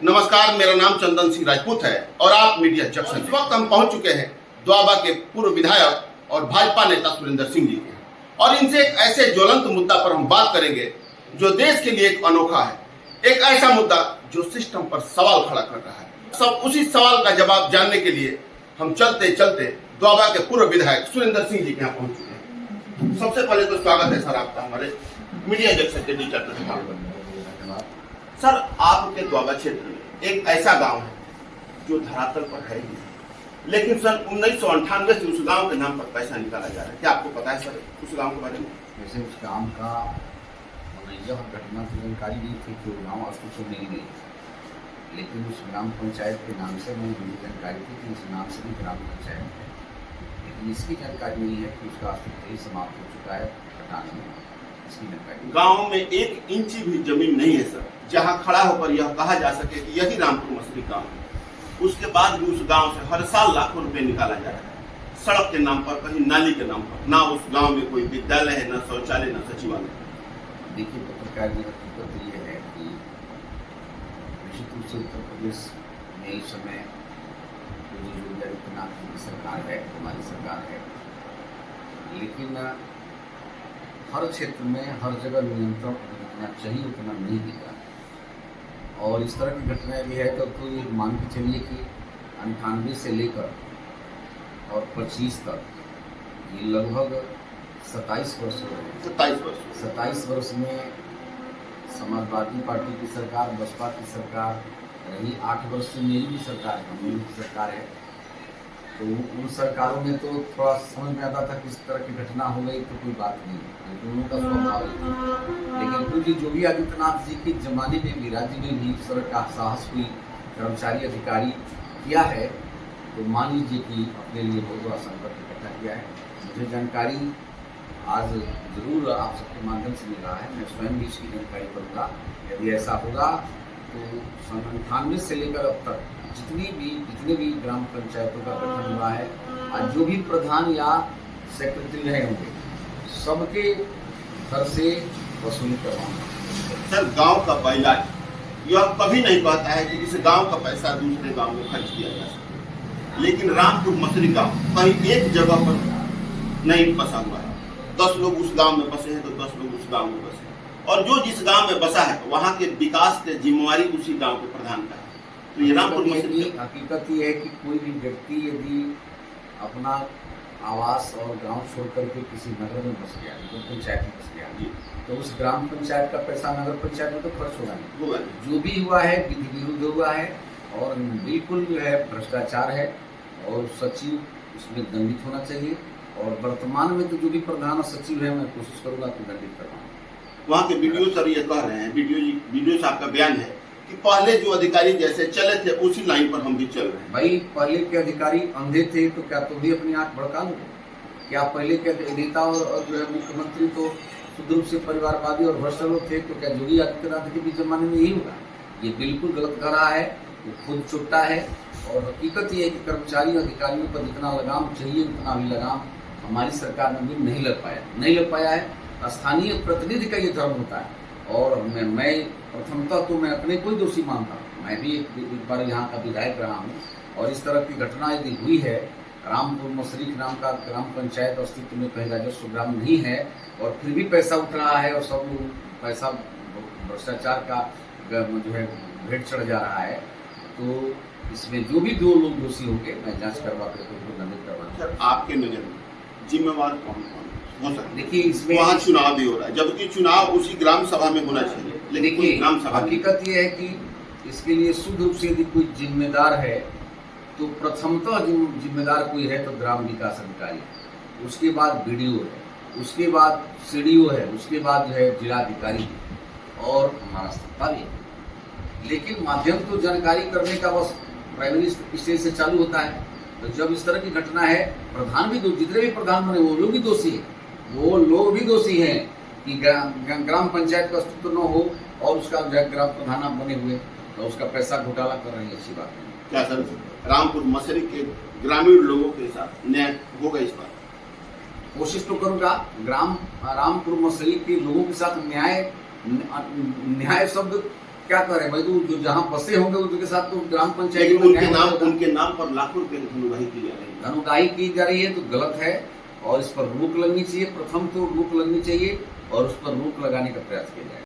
नमस्कार, मेरा नाम चंदन सिंह राजपूत है और आप मीडिया जंक्शन। इस वक्त हम पहुंच चुके हैं द्वाबा के पूर्व विधायक और भाजपा नेता सुरेंद्र सिंह जी के, और इनसे एक ऐसे ज्वलंत मुद्दा पर हम बात करेंगे जो देश के लिए एक अनोखा है, एक ऐसा मुद्दा जो सिस्टम पर सवाल खड़ा कर रहा है। सब उसी सवाल का जवाब जानने के लिए हम चलते चलते द्वाबा के पूर्व विधायक सुरेंद्र सिंह जी के यहाँ पहुंच चुके हैं। सबसे पहले तो स्वागत है सर आपका हमारे मीडिया जंक्शन के डिजिटल प्लेटफॉर्म पर। सर, आपके द्वाबा क्षेत्र में एक ऐसा गांव है जो धरातल पर है ही, लेकिन सन 1998 से उस गांव के नाम पर पैसा निकाला जा रहा है। क्या आपको पता है सर उस गांव के बारे में? वैसे उस गांव का जब घटना की जानकारी दी थी कि वो गाँव अस्तित्व में ही नहीं, लेकिन उस ग्राम पंचायत के नाम से मुझे जानकारी थी कि उस नाम से भी ग्राम पंचायत है, लेकिन इसकी जानकारी नहीं है कि उसका अस्तित्व ही समाप्त हो चुका है। हटाने में इसकी जानकारी गाँव में 1 इंच भी जमीन नहीं है सर जहाँ खड़ा होकर यह कहा जा सके कि यही रामपुर मसरी गाँव है। उसके बाद भी उस गांव से हर साल लाखों रुपए निकाला जा रहा है, सड़क के नाम पर, कहीं नाली के नाम पर। ना उस गांव में कोई विद्यालय है, ना शौचालय, ना सचिवालय। देखिए, पत्रकार की हकीकत ये है कि निश्चित रूप से उत्तर प्रदेश में इस समय योगी आदित्यनाथ की सरकार है, हमारी सरकार है, लेकिन हर क्षेत्र में हर जगह नियंत्रण जितना चाहिए उतना नहीं दिखा। और इस तरह की घटनाएं भी है तो ये मान के चलिए कि 98 से लेकर और 25 तक ये लगभग 27 वर्ष हो गए। 27 वर्ष में समाजवादी पार्टी की सरकार, बसपा की सरकार रही, 8 वर्ष से मेरी भी सरकार है, मेरी भी सरकार है। तो उन सरकारों में तो थोड़ा समझ में आता था कि इस तरह की घटना हो गई तो कोई बात नहीं, लेकिन उनका स्वभाव है। लेकिन कुछ योगी आदित्यनाथ जी के जमाने में भी, राज्य में भी इस तरह का साहस कोई कर्मचारी अधिकारी किया है तो मान लीजिए कि अपने लिए बहुत बड़ा संकट इकट्ठा किया है। मुझे जानकारी आज जरूर आप सबके माध्यम से मिल रहा है, मैं स्वयं भी इसकी जानकारी करूँगा। यदि ऐसा होगा तो सन 98 से लेकर अब तक जितने भी ग्राम पंचायतों का गठन हुआ है, आज जो भी प्रधान या सेक्रेटरी रहे होंगे, सबके घर से वसूली करवाना। सर, गांव का बैला यह कभी नहीं कहता है कि इस गांव का पैसा दूसरे गांव में खर्च किया जा सके, लेकिन रामपुर मसरी गांव कहीं एक जगह पर नहीं बसा हुआ है। 10 लोग उस गांव में बसे हैं तो 10 लोग उस गांव में बसे हैं, और जो जिस गांव में बसा है वहां के विकास की जिम्मेवारी उसी गांव के प्रधान का है। तो ये रामपुर मसरी हकीकत ये है कि कोई भी व्यक्ति यदि अपना आवास और गांव छोड़ करके किसी नगर में बस गया, तो पंचायत में बस गया, तो उस ग्राम पंचायत का पैसा नगर पंचायत में तो खर्च होगा नहीं। जो भी हुआ है विधि विरुद्ध हुआ है और बिल्कुल जो है भ्रष्टाचार है, और सचिव उसमें दंडित होना चाहिए। और वर्तमान में तो जो भी प्रधान और सचिव है, मैं कोशिश करूंगा कि दंडित करवाऊँ। वहाँ के वीडियो सर ये कह रहे हैं, वीडियो साहब का बयान है कि पहले जो अधिकारी जैसे चले थे उसी लाइन पर हम भी चल रहे हैं। भाई, पहले के अधिकारी अंधे थे तो क्या तुम भी अपनी आंख भड़का लो? क्या पहले के नेता और जो है मुख्यमंत्री तो शुद्ध रूप से परिवारवादी और भ्रष्ट लोग थे, तो क्या योगी आदित्यनाथ के भी जमाने में यही होगा? ये बिल्कुल गलत कर रहा है, वो खुद चुट्टा है। और हकीकत ये है कि कर्मचारी अधिकारियों पर जितना लगाम चाहिए उतना भी लगाम हमारी सरकार में भी नहीं लग पाया है। स्थानीय प्रतिनिधि का ये धर्म होता है, और मैं प्रथमतः तो मैं अपने कोई दोषी मानता हूँ। मैं भी एक बार यहाँ का विधायक रहा हूँ, और इस तरह की घटना यदि हुई है, रामपुर मसरी नाम का ग्राम पंचायत अस्तित्व में कहीं राजस्व ग्राम नहीं है, और फिर भी पैसा उठ रहा है, और सब लोग पैसा भ्रष्टाचार का जो है भेंट चढ़ जा रहा है, तो इसमें जो भी 2 लोग दोषी होंगे मैं जांच करवा कर उनको दंडित करवाऊंगा। सर, आपके नजर में जिम्मेवार कौन हो सकता है? देखिए, इसमें वहाँ चुनाव भी हो रहा है, जबकि चुनाव उसी ग्राम सभा में होना चाहिए, लेकिन कोई ग्राम सभा। हकीकत ये है कि इसके लिए शुद्ध रूप से यदि कोई जिम्मेदार है तो प्रथमतः जिम्मेदार कोई है तो ग्राम विकास अधिकारी, उसके बाद BDO है, उसके बाद CDO है, उसके बाद जो है जिलाधिकारी और हमारा सत्ता भी है। लेकिन माध्यम तो जानकारी करने का बस प्राइमरी स्टेज से चालू होता है। तो जब इस तरह की घटना है, प्रधान भी जितने भी प्रधान बने वो लोग भी दोषी है, वो लोग भी दोषी हैं कि ग्राम पंचायत का अस्तित्व न हो और उसका ग्राम प्रधान बने हुए तो उसका पैसा घोटाला कर रहे हैं। अच्छी बात नहीं। क्या सर, रामपुर मसरी के ग्रामीण लोगों के साथ न्याय होगा? इस बार कोशिश तो करूंगा। रामपुर मसरी के लोगों के साथ न्याय शब्द क्या करें भाई, तो जो जहाँ बसे होंगे उनके साथ तो ग्राम पंचायत लेकिन में उनके न्याय नाम होगा। उनके नाम पर लाखों रुपए की धनउगाही की जा रही है। धनउगाही की जा रही है तो गलत है, और इस पर रोक लगनी चाहिए। प्रथम तो रोक लगनी चाहिए और उस पर रोक लगाने का प्रयास किया जाए।